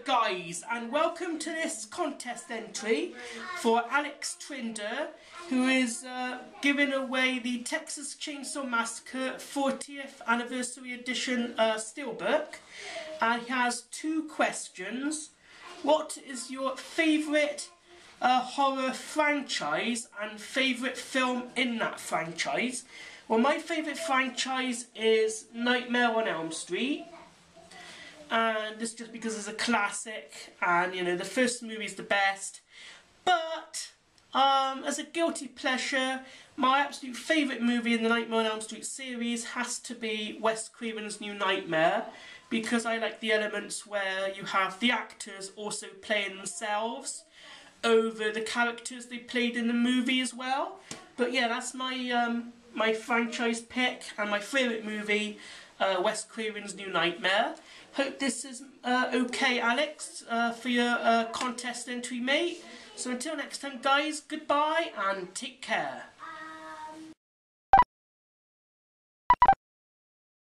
guys, and welcome to this contest entry for Alex Trinder, who is giving away the Texas Chainsaw Massacre 40th Anniversary Edition Steelbook. And he has two questions. What is your favourite horror franchise and favourite film in that franchise? Well, my favourite franchise is Nightmare on Elm Street. And this is just because it's a classic, and you know, the first movie is the best. But as a guilty pleasure, my absolute favourite movie in the Nightmare on Elm Street series has to be Wes Craven's New Nightmare, because I like the elements where you have the actors also playing themselves over the characters they played in the movie as well. But yeah, that's my my franchise pick and my favourite movie, Wes Craven's New Nightmare. Hope this is okay, Alex, for your contest entry, mate. So until next time, guys, goodbye and take care.